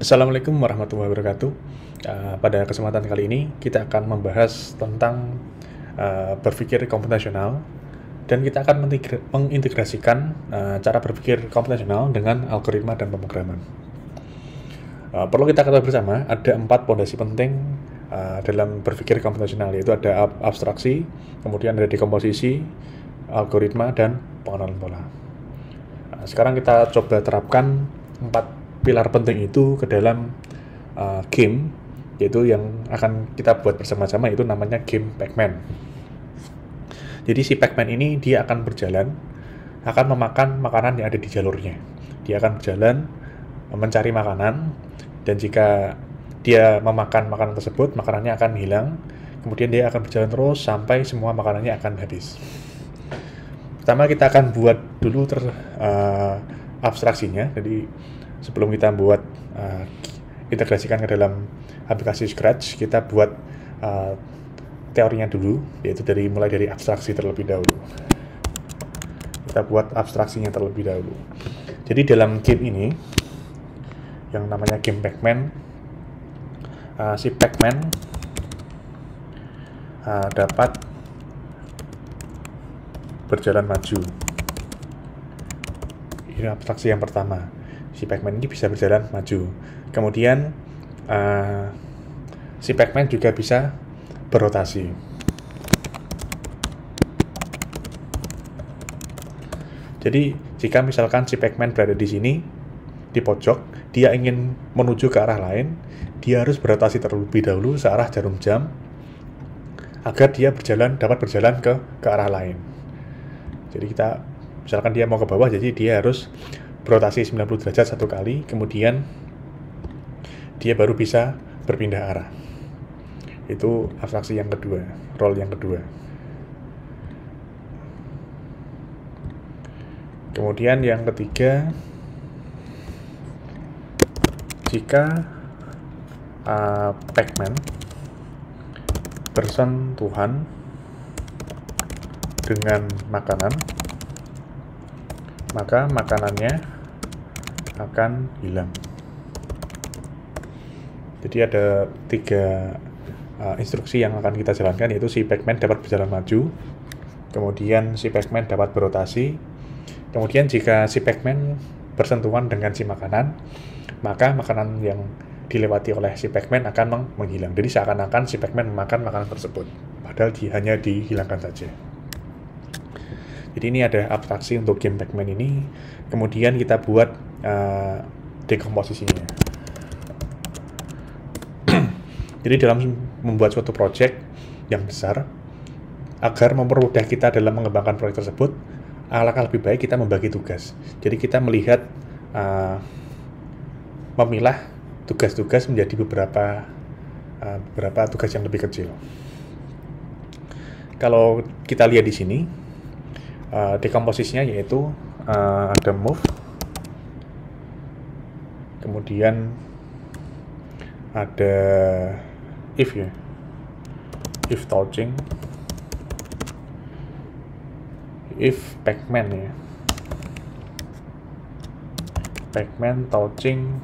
Assalamualaikum warahmatullahi wabarakatuh. Pada kesempatan kali ini kita akan membahas tentang berpikir komputasional dan kita akan mengintegrasikan cara berpikir komputasional dengan algoritma dan pemrograman. Perlu kita ketahui bersama ada 4 fondasi penting dalam berpikir komputasional, yaitu ada abstraksi, kemudian ada dekomposisi, algoritma, dan pengenalan pola. Sekarang kita coba terapkan 4 pilar penting itu ke dalam game, yaitu yang akan kita buat bersama-sama, yaitu namanya game Pac-Man. Jadi si Pac-Man ini dia akan berjalan, akan memakan makanan yang ada di jalurnya. Dia akan berjalan mencari makanan, dan jika dia memakan makanan tersebut, makanannya akan hilang. Kemudian dia akan berjalan terus sampai semua makanannya akan habis. Pertama kita akan buat dulu abstraksinya. Jadi sebelum kita buat integrasikan ke dalam aplikasi Scratch, kita buat teorinya dulu, yaitu mulai dari abstraksi terlebih dahulu. Kita buat abstraksinya terlebih dahulu. Jadi dalam game ini, yang namanya game Pac-Man, si Pac-Man dapat berjalan maju. Ini abstraksi yang pertama. Si Pac-Man ini bisa berjalan maju. Kemudian si Pac-Man juga bisa berotasi. Jadi jika misalkan si Pac-Man berada di sini, di pojok, dia ingin menuju ke arah lain, dia harus berotasi terlebih dahulu searah jarum jam agar dia dapat berjalan ke arah lain. Jadi misalkan dia mau ke bawah, jadi dia harus berotasi 90 derajat satu kali, kemudian dia baru bisa berpindah arah. Itu abstraksi yang kedua, role yang kedua. Kemudian yang ketiga, jika Pac-Man bersentuhan dengan makanan, maka makanannya akan hilang. Jadi ada 3 instruksi yang akan kita jalankan, yaitu si Pac-Man dapat berjalan maju, kemudian si Pac-Man dapat berotasi, kemudian jika si Pac-Man bersentuhan dengan si makanan, maka makanan yang dilewati oleh si Pac-Man akan menghilang. Jadi seakan-akan si Pac-Man memakan makanan tersebut, padahal hanya dihilangkan saja. Jadi ini ada abstraksi untuk game Pac-Man ini. Kemudian kita buat dekomposisinya. Jadi dalam membuat suatu project yang besar, agar mempermudah kita dalam mengembangkan proyek tersebut, alangkah lebih baik kita membagi tugas. Jadi kita melihat, memilah tugas-tugas menjadi beberapa tugas yang lebih kecil. Kalau kita lihat di sini, dekomposisinya yaitu ada move, kemudian ada if touching, if Pac-Man Pac-Man touching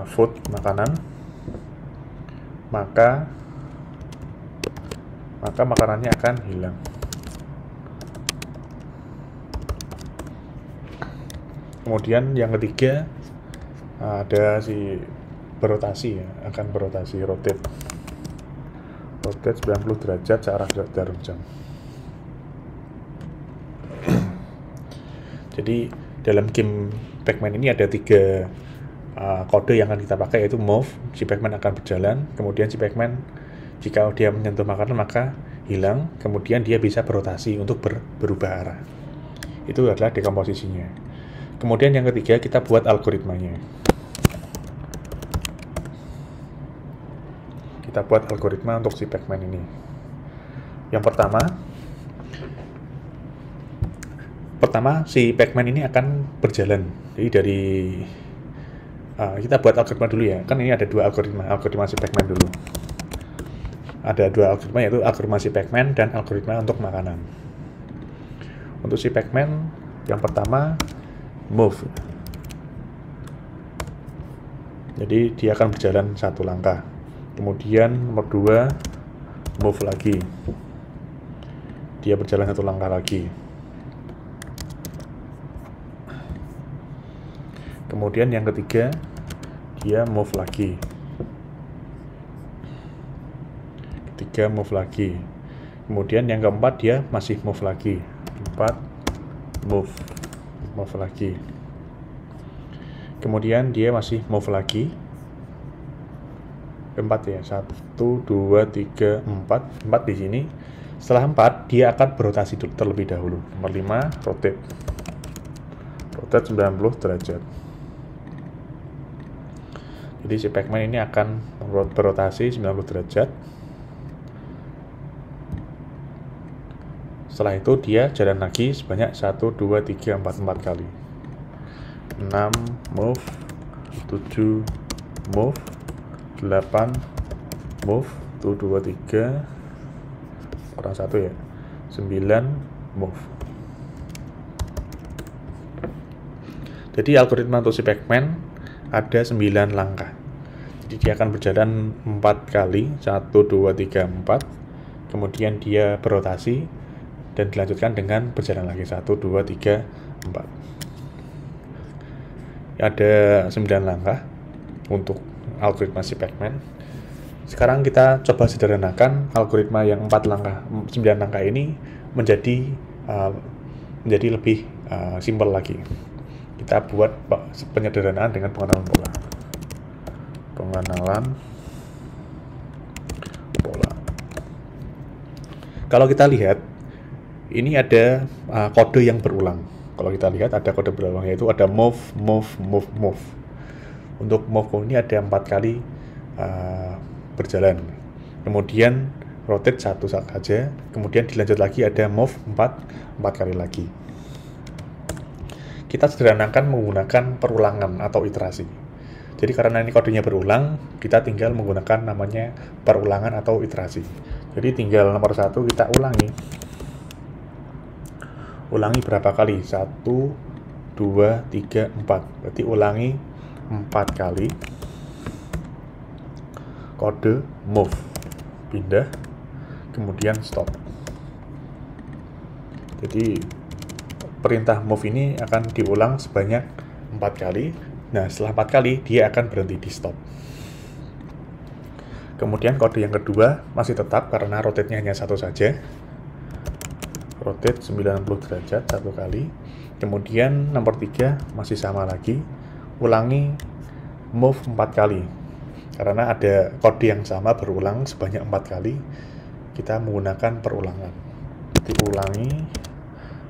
food, makanan, maka makanannya akan hilang. Kemudian yang ketiga ada si berotasi, akan berotasi, rotate 90 derajat searah jarum jam. Jadi dalam game Pac-Man ini ada 3 kode yang akan kita pakai, yaitu move, si Pac-Man akan berjalan, kemudian si Pac-Man jika dia menyentuh makanan maka hilang, kemudian dia bisa berotasi untuk berubah arah. Itu adalah dekomposisinya. Kemudian yang ketiga kita buat algoritmanya. Kita buat algoritma untuk si Pac-Man ini. Yang pertama si Pac-Man ini akan berjalan. Jadi kita buat algoritma dulu ya. Kan ini ada 2 algoritma si Pac-Man dulu. Ada 2 algoritma, yaitu algoritma si Pac-Man dan algoritma untuk makanan. Untuk si Pac-Man yang pertama, move. Jadi dia akan berjalan 1 langkah. Kemudian nomor 2, move lagi. Dia berjalan 1 langkah lagi. Kemudian yang ketiga, dia move lagi. Ketiga, move lagi. Kemudian yang keempat, dia masih move lagi. 4, move lagi. Kemudian dia masih move lagi. 4 ya, 1, 2, 3, 4 di sini. Setelah 4, dia akan berotasi terlebih dahulu. Nomor 5, rotate 90 derajat. Jadi si Pac-Man ini akan berotasi 90 derajat. Setelah itu dia jalan lagi sebanyak 1, 2, 3, 4 kali. 6, move. 7, move. 8, move. 1, 2, 3, kurang 1 ya. 9, move. Jadi algoritma untuk si Pac-Man ada 9 langkah. Jadi dia akan berjalan 4 kali, 1, 2, 3, 4. Kemudian dia berotasi dan dilanjutkan dengan berjalan lagi 1, 2, 3, 4. Ada 9 langkah untuk algoritma si Pac-Man. Sekarang kita coba sederhanakan algoritma yang 9 langkah ini menjadi lebih simpel lagi. Kita buat penyederhanaan dengan pengenalan pola. Kalau kita lihat, ini ada kode yang berulang. Kalau kita lihat ada kode berulang, yaitu ada move. Untuk move ini ada 4 kali berjalan. Kemudian rotate 1 saja. Kemudian dilanjut lagi ada move 4 kali lagi. Kita sederhanakan menggunakan perulangan atau iterasi. Jadi karena ini kodenya berulang, kita tinggal menggunakan namanya perulangan atau iterasi. Jadi tinggal nomor 1 kita ulangi. Ulangi berapa kali? 1, 2, 3, 4. Berarti ulangi 4 kali. Kode move. Pindah. Kemudian stop. Jadi perintah move ini akan diulang sebanyak 4 kali. Nah, setelah 4 kali, dia akan berhenti di stop. Kemudian kode yang kedua masih tetap karena rotate-nya hanya 1 saja. Rotate 90 derajat 1 kali. Kemudian nomor 3 masih sama lagi. Ulangi move 4 kali. Karena ada kode yang sama berulang sebanyak 4 kali, kita menggunakan perulangan. Diulangi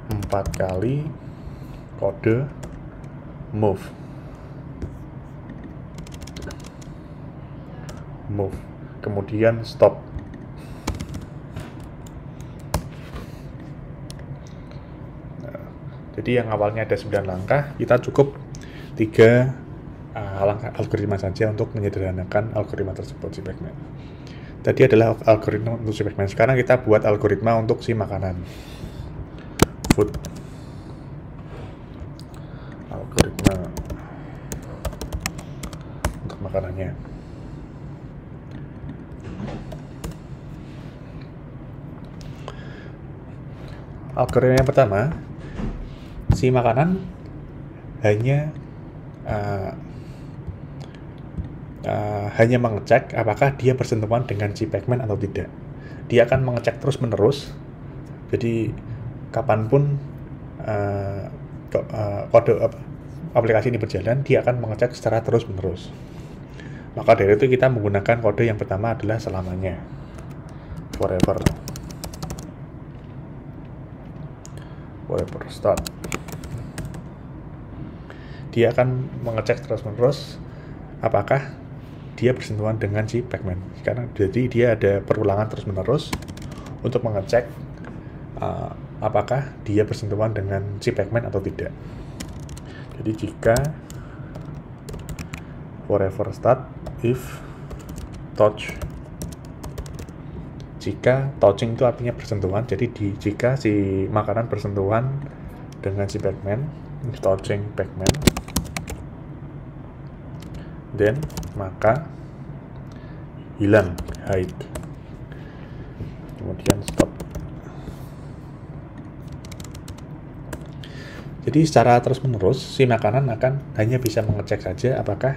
4 kali kode move. Kemudian stop. Nah, jadi yang awalnya ada 9 langkah, kita cukup 3 langkah algoritma saja untuk menyederhanakan algoritma tersebut si Pac-Man. Tadi adalah algoritma untuk si Pac-Man. Sekarang kita buat algoritma untuk si makanan. Food. Algoritma untuk makanannya. Algoritma yang pertama, si makanan hanya mengecek apakah dia bersentuhan dengan si Pac-Man atau tidak. Dia akan mengecek terus-menerus. Jadi kapanpun kode aplikasi ini berjalan, dia akan mengecek secara terus-menerus. Maka dari itu kita menggunakan kode yang pertama adalah selamanya, forever start. Dia akan mengecek terus-menerus apakah dia bersentuhan dengan si Pac-Man. Jadi dia ada perulangan terus-menerus untuk mengecek apakah dia bersentuhan dengan si Pac-Man atau tidak. Jadi jika forever start if touch, jika touching itu artinya bersentuhan, jadi jika si makanan bersentuhan dengan si Pac-Man, touching Pac-Man, then maka hilang hide, kemudian stop. Jadi secara terus-menerus si makanan akan hanya bisa mengecek saja apakah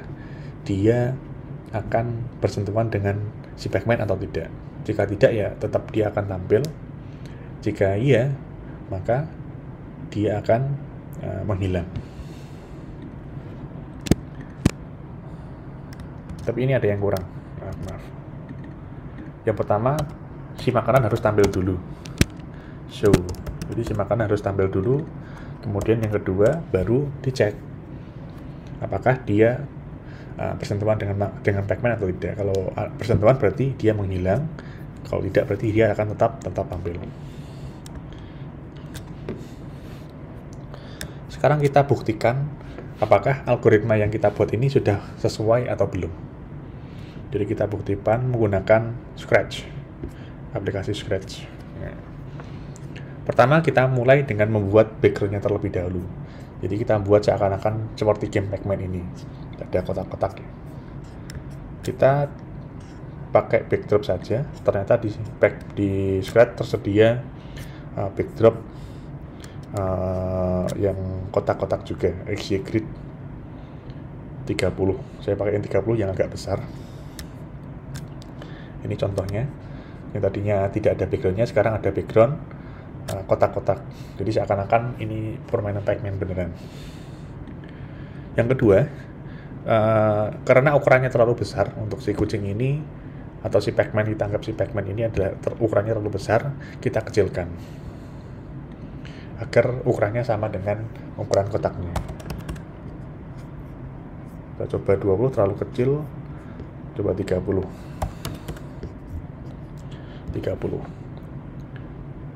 dia akan bersentuhan dengan si pacman atau tidak. Jika tidak, ya tetap dia akan tampil. Jika iya, maka dia akan menghilang. Tapi ini ada yang kurang. Maaf. Yang pertama, si makanan harus tampil dulu. Show. Jadi si makanan harus tampil dulu. Kemudian yang kedua, baru dicek apakah dia bersentuhan dengan pacman atau tidak. Kalau bersentuhan berarti dia menghilang. Kalau tidak berarti dia akan tetap tampil. Sekarang kita buktikan apakah algoritma yang kita buat ini sudah sesuai atau belum. Jadi kita buktikan menggunakan Scratch, aplikasi Scratch. Pertama kita mulai dengan membuat background-nya terlebih dahulu. Jadi kita buat seakan-akan seperti game Pac-Man ini. Ada kotak-kotak. Kita pakai backdrop saja. Ternyata di Scratch tersedia backdrop yang kotak-kotak juga, XY grid 30. Saya pakai yang 30 yang agak besar. Ini contohnya. Yang tadinya tidak ada background-nya, sekarang ada background kotak-kotak. Jadi seakan-akan ini permainan Pac-Man beneran. Yang kedua, karena ukurannya terlalu besar untuk si kucing ini, atau si Pac-Man, kita anggap si Pac-Man ini adalah ukurannya terlalu besar, kita kecilkan agar ukurannya sama dengan ukuran kotaknya. Kita coba 20, terlalu kecil. Coba 30.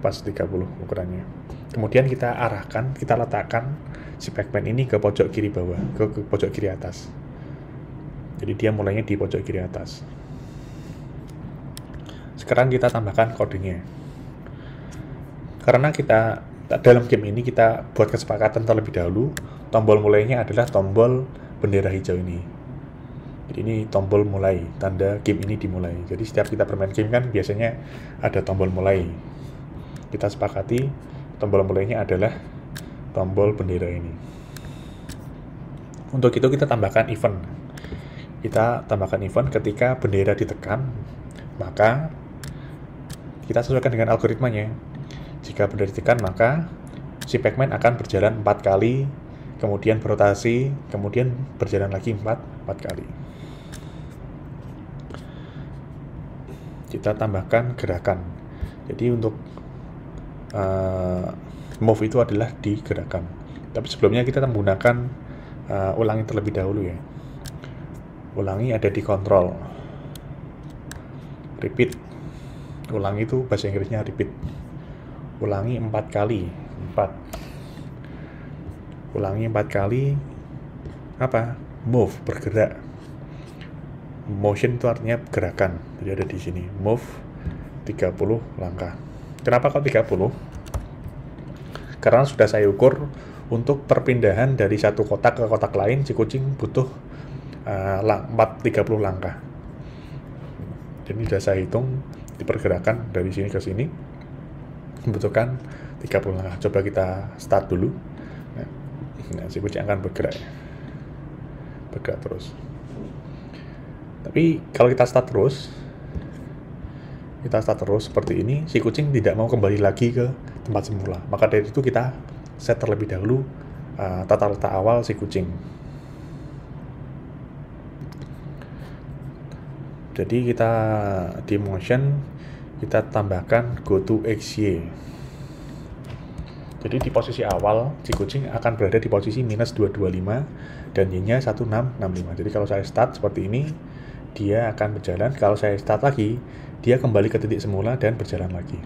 Pas 30 ukurannya. Kemudian kita arahkan, kita letakkan si Pac-Man ini ke pojok kiri bawah, ke pojok kiri atas. Jadi dia mulainya di pojok kiri atas. Sekarang kita tambahkan kodenya. Karena kita dalam game ini kita buat kesepakatan terlebih dahulu, tombol mulainya adalah tombol bendera hijau ini. Jadi ini tombol mulai, tanda game ini dimulai. Jadi setiap kita bermain game kan biasanya ada tombol mulai. Kita sepakati tombol mulainya adalah tombol bendera ini. Untuk itu kita tambahkan event. Kita tambahkan event ketika bendera ditekan, maka kita sesuaikan dengan algoritmanya. Jika bendera ditekan, maka si Pac-Man akan berjalan 4 kali, kemudian berotasi, kemudian berjalan lagi 4 kali. Kita tambahkan gerakan. Jadi untuk move itu adalah di gerakan. Tapi sebelumnya kita menggunakan ulangi terlebih dahulu ya. Ulangi ada di control. Repeat. Ulangi itu bahasa Inggrisnya repeat. Ulangi 4 kali. 4. Ulangi 4 kali. Apa? Move, bergerak. Motion itu artinya gerakan. Jadi ada di sini. Move 30 langkah. Kenapa kok 30? Karena sudah saya ukur untuk perpindahan dari satu kotak ke kotak lain, si kucing butuh 30 langkah. Jadi sudah saya hitung dipergerakan dari sini ke sini membutuhkan 30 langkah. Coba kita start dulu. Nah, si kucing akan bergerak terus. Tapi kalau kita start terus seperti ini, si kucing tidak mau kembali lagi ke tempat semula. Maka dari itu kita set terlebih dahulu tata letak awal si kucing. Jadi kita di motion, kita tambahkan go to XY. Jadi di posisi awal, si kucing akan berada di posisi minus 225 dan Y-nya 1665. Jadi kalau saya start seperti ini, dia akan berjalan. Kalau saya start lagi, dia kembali ke titik semula dan berjalan lagi.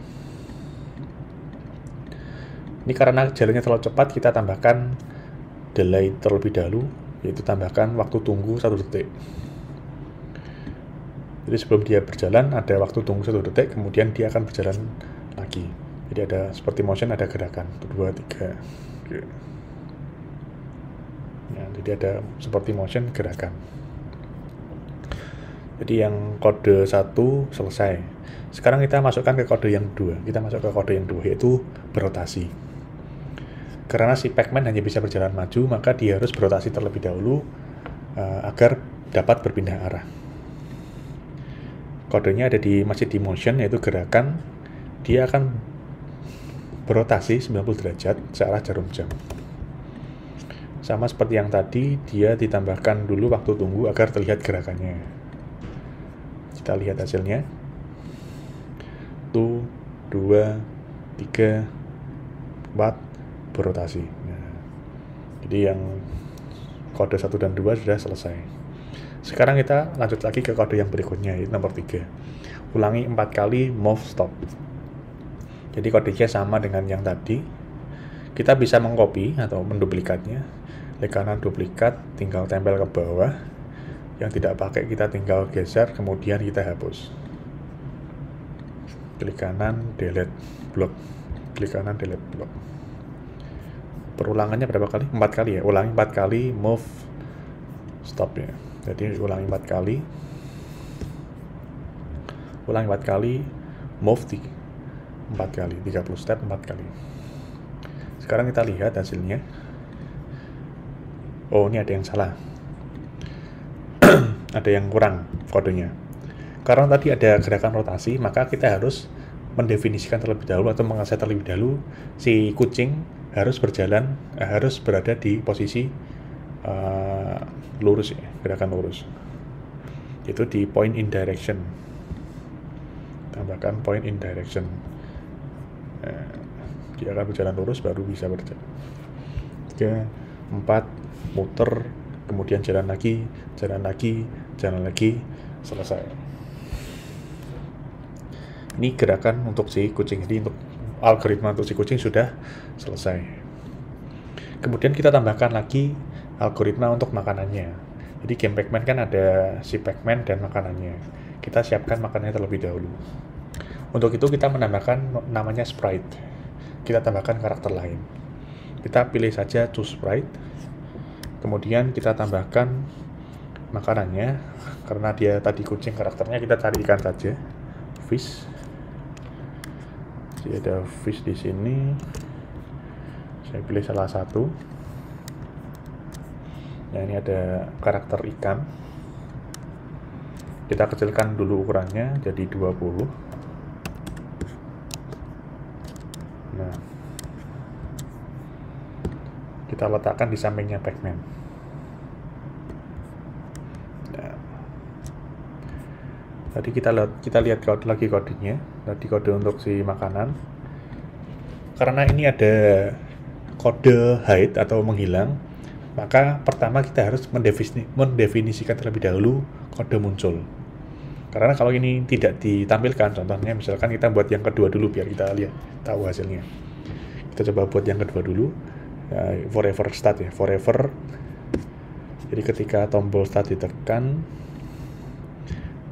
Ini karena jalannya terlalu cepat, kita tambahkan delay terlebih dahulu, yaitu tambahkan waktu tunggu 1 detik. Jadi sebelum dia berjalan, ada waktu tunggu 1 detik, kemudian dia akan berjalan lagi. Jadi ada seperti motion, ada gerakan 2, 3. Ya, jadi ada seperti motion, gerakan. Jadi yang kode 1 selesai. Sekarang kita masukkan ke kode yang 2. Kita masuk ke kode yang 2, yaitu berotasi. Karena si Pacman hanya bisa berjalan maju, maka dia harus berotasi terlebih dahulu agar dapat berpindah arah. Kodenya ada masih di motion, yaitu gerakan. Dia akan berotasi 90 derajat searah jarum jam. Sama seperti yang tadi, dia ditambahkan dulu waktu tunggu agar terlihat gerakannya. Kita lihat hasilnya. 1, 2, 3, 4, berotasi. Nah, jadi yang kode 1 dan 2 sudah selesai. Sekarang kita lanjut lagi ke kode yang berikutnya, yaitu nomor 3. Ulangi 4 kali move stop. Jadi kodenya sama dengan yang tadi. Kita bisa mengcopy atau menduplikatnya. Klik kanan duplikat, tinggal tempel ke bawah. Yang tidak pakai kita tinggal geser, kemudian kita hapus. Klik kanan, delete block. Klik kanan, delete block. Perulangannya berapa kali? 4 kali ya. Ulangi 4 kali move stop ya. Jadi ulangi 4 kali. Ulangi 4 kali move 4 kali, 30 step 4 kali. Sekarang kita lihat hasilnya. Oh, ini ada yang salah. Ada yang kurang kodenya. Karena tadi ada gerakan rotasi, maka kita harus mendefinisikan terlebih dahulu atau mengaset terlebih dahulu si kucing harus berjalan, harus berada di posisi lurus ya, gerakan lurus. Itu di point in direction. Tambahkan point in direction. Dia akan berjalan lurus baru bisa berjalan. 3, 4, muter, kemudian jalan lagi, selesai. Ini gerakan untuk si kucing, ini untuk algoritma untuk si kucing sudah selesai. Kemudian kita tambahkan lagi algoritma untuk makanannya. Jadi game Pacman kan ada si Pacman dan makanannya. Kita siapkan makanannya terlebih dahulu. Untuk itu kita menambahkan namanya sprite. Kita tambahkan karakter lain. Kita pilih saja choose sprite. Kemudian kita tambahkan makanannya. Karena dia tadi kucing karakternya, kita cari ikan saja. Fish. Jadi ada fish di sini. Saya pilih salah satu. Nah, ini ada karakter ikan. Kita kecilkan dulu ukurannya jadi 20. Nah, kita letakkan di sampingnya Pacman. Nah, tadi kita lihat lagi kodenya. Tadi kode untuk si makanan. Karena ini ada kode hide atau menghilang, maka pertama kita harus mendefinisikan terlebih dahulu kode muncul. Karena kalau ini tidak ditampilkan, contohnya misalkan kita buat yang kedua dulu biar kita lihat tahu hasilnya. Kita coba buat yang kedua dulu, forever start ya, forever. Jadi ketika tombol start ditekan,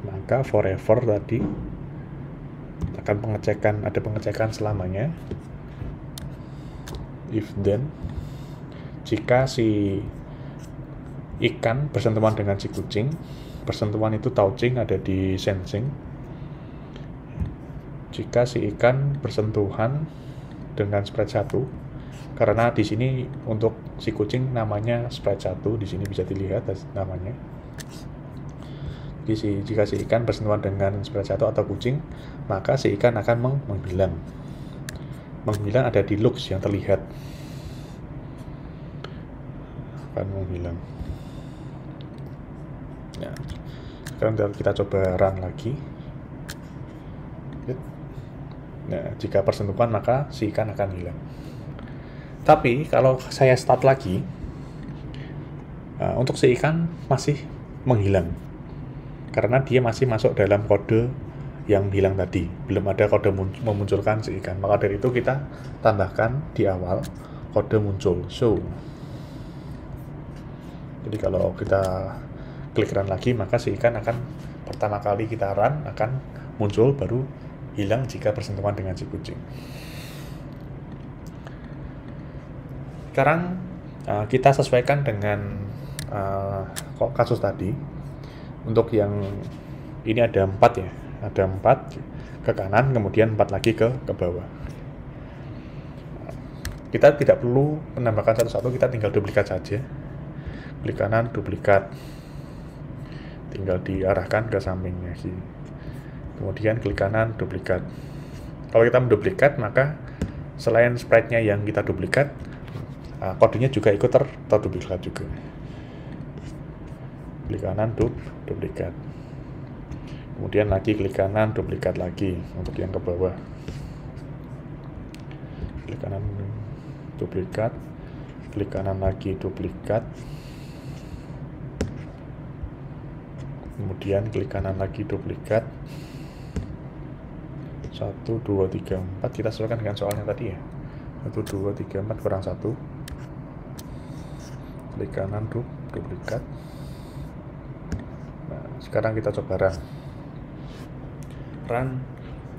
maka forever tadi akan ada pengecekan selamanya. If then, jika si ikan bersentuhan dengan si kucing, bersentuhan itu touching ada di sensing. Jika si ikan bersentuhan dengan sprite 1, karena di sini untuk si kucing namanya sprite 1, di sini bisa dilihat namanya. Jadi jika si ikan bersentuhan dengan sprite 1 atau kucing, maka si ikan akan menghilang. Menghilang ada di looks yang terlihat. Akan menghilang. Nah, sekarang kita coba run lagi. Nah, jika persentuhan maka si ikan akan hilang. Tapi kalau saya start lagi, untuk si ikan masih menghilang. Karena dia masih masuk dalam kode yang hilang tadi. Belum ada kode memunculkan si ikan. Maka dari itu kita tambahkan di awal kode muncul, show. Jadi kalau kita klik run lagi, maka si ikan akan pertama kali kita run akan muncul, baru hilang jika bersentuhan dengan si kucing. Sekarang kita sesuaikan dengan kasus tadi. Untuk yang ini ada 4 ya, ada 4 ke kanan, kemudian 4 lagi ke bawah. Kita tidak perlu menambahkan satu-satu, kita tinggal duplikat saja. Klik kanan, duplikat, tinggal diarahkan ke sampingnya sih. Kemudian klik kanan, duplikat. Kalau kita menduplikat, maka selain sprite-nya yang kita duplikat, kodenya juga ikut terduplikat juga. Klik kanan, duplikat. Kemudian lagi klik kanan, duplikat lagi untuk yang ke bawah. Klik kanan, duplikat. Klik kanan lagi, duplikat. Kemudian klik kanan lagi, duplikat. 1, 2, 3, 4. Kita sesuaikan dengan soalnya tadi ya. 1, 2, 3, 4 kurang 1. Klik kanan, duplikat. Nah, sekarang kita coba run.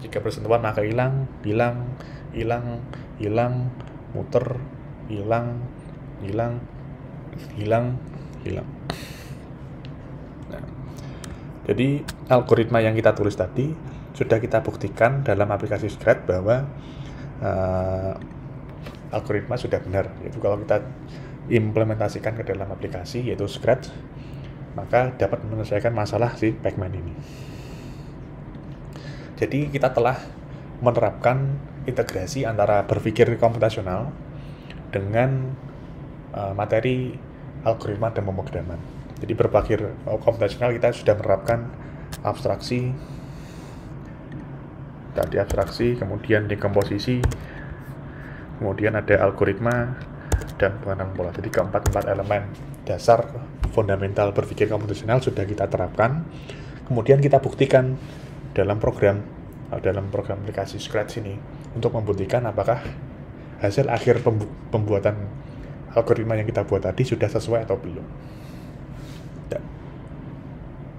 Jika bersentuhan maka hilang, muter, hilang. Nah, jadi algoritma yang kita tulis tadi sudah kita buktikan dalam aplikasi Scratch bahwa algoritma sudah benar. Yaitu kalau kita implementasikan ke dalam aplikasi yaitu Scratch, maka dapat menyelesaikan masalah si Pacman ini. Jadi kita telah menerapkan integrasi antara berpikir komputasional dengan materi algoritma dan pemrograman. Jadi berpikir komputasional kita sudah menerapkan abstraksi, tadi abstraksi, kemudian dekomposisi, kemudian ada algoritma dan pengenalan pola. Jadi keempat elemen dasar fundamental berpikir komputasional sudah kita terapkan. Kemudian kita buktikan dalam program aplikasi Scratch ini untuk membuktikan apakah hasil akhir pembuatan algoritma yang kita buat tadi sudah sesuai atau belum.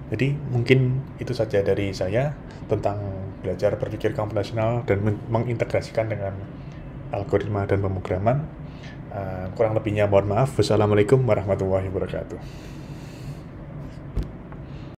Jadi mungkin itu saja dari saya tentang belajar berpikir komputasional dan mengintegrasikan dengan algoritma dan pemrograman. Kurang lebihnya mohon maaf. Wassalamualaikum warahmatullahi wabarakatuh.